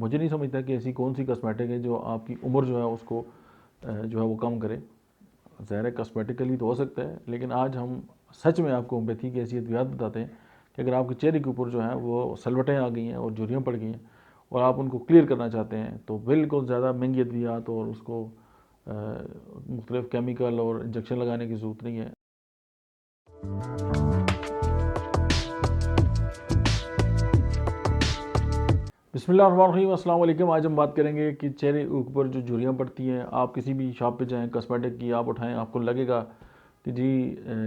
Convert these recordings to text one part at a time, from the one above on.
मुझे नहीं समझता कि ऐसी कौन सी कॉस्मेटिक है जो आपकी उम्र जो है उसको जो है वो कम करे। ज़ाहिर है कॉस्मेटिकली तो हो सकता है, लेकिन आज हम सच में आपको होम्योपैथी की ऐसी अद्वियात बताते हैं कि अगर आपके चेहरे के ऊपर जो है वो सलवटें आ गई हैं और झुर्रियाँ पड़ गई हैं और आप उनको क्लियर करना चाहते हैं, तो बिल्कुल ज़्यादा महंगी अद्वियात और उसको मुख्तलिफ़ केमिकल और इंजेक्शन लगाने की ज़रूरत नहीं है। बिस्मिल्लाहिर्रहमानिर्रहीम, अस्सलाम वालेकुम। आज हम बात करेंगे कि चेहरे के ऊपर जो झुर्रियाँ पड़ती हैं, आप किसी भी शॉप पे जाएँ कॉस्मेटिक की, आप उठाएँ, आपको लगेगा कि जी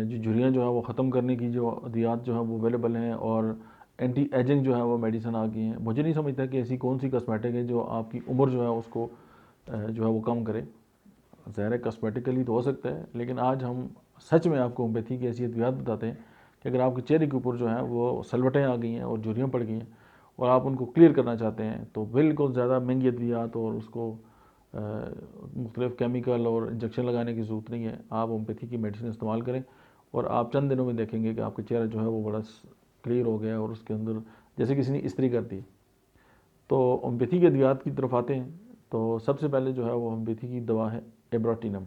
जो झुर्रियाँ जो है वो ख़त्म करने की जो अद्वियात जो है वो अवेलेबल हैं और एंटी एजिंग जो है वो मेडिसिन आ गई हैं। मुझे नहीं समझता कि ऐसी कौन सी कॉस्मेटिक है जो आपकी उम्र जो है उसको जो है वो कम करे। ज़ाहिर है कॉस्मेटिकली तो हो सकता है, लेकिन आज हम सच में आपको होम्योपैथी की ऐसी अद्वियात बताते हैं कि अगर आपके चेहरे के ऊपर जो है वो सलवटें आ गई हैं और झुर्रियाँ पड़ गई हैं और आप उनको क्लियर करना चाहते हैं, तो बिल्कुल ज़्यादा महंगी अद्वियात और उसको मुख्तलिफ़ केमिकल और इंजेक्शन लगाने की ज़रूरत नहीं है। आप होम्योपैथी की मेडिसिन इस्तेमाल करें और आप चंद दिनों में देखेंगे कि आपका चेहरा जो है वो बड़ा क्लियर हो गया और उसके अंदर जैसे किसी ने इस्त्री कर दी। तो होम्योपैथी की अद्वियात की तरफ आते हैं, तो सबसे पहले जो है वो होम्योपैथी की दवा है एब्रोटिनम,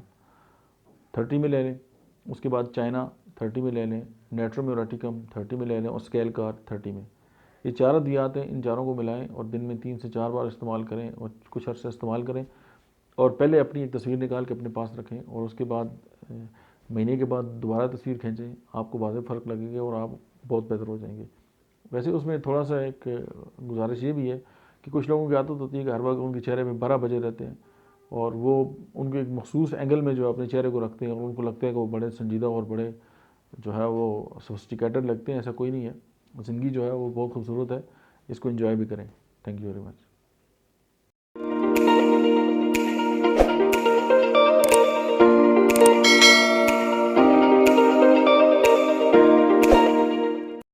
30 में ले लें। उसके बाद चाइना 30 में ले लें, नेट्रोम्यूराटिकम 30 में ले लें और स्केलकार 30 में। ये चार अद्वियात हैं, इन चारों को मिलाएं और दिन में 3 से 4 बार इस्तेमाल करें और कुछ अर्सा इस्तेमाल करें और पहले अपनी एक तस्वीर निकाल के अपने पास रखें और उसके बाद महीने के बाद दोबारा तस्वीर खींचें। आपको वाज़ेह फ़र्क लगेगा और आप बहुत बेहतर हो जाएंगे। वैसे उसमें थोड़ा सा एक गुजारिश ये भी है कि कुछ लोगों की आदत होती है कि हर वक्त उनके चेहरे में 12 बजे रहते हैं और वो उनके एक मखसूस एंगल में जो अपने चेहरे को रखते हैं और उनको लगता है कि वो बड़े संजीदा और बड़े जो है वो सोफिस्टिकेटेड लगते हैं। ऐसा कोई नहीं है। ज़िंदगी जो है वो बहुत खूबसूरत है, इसको एंजॉय भी करें। Thank you very much.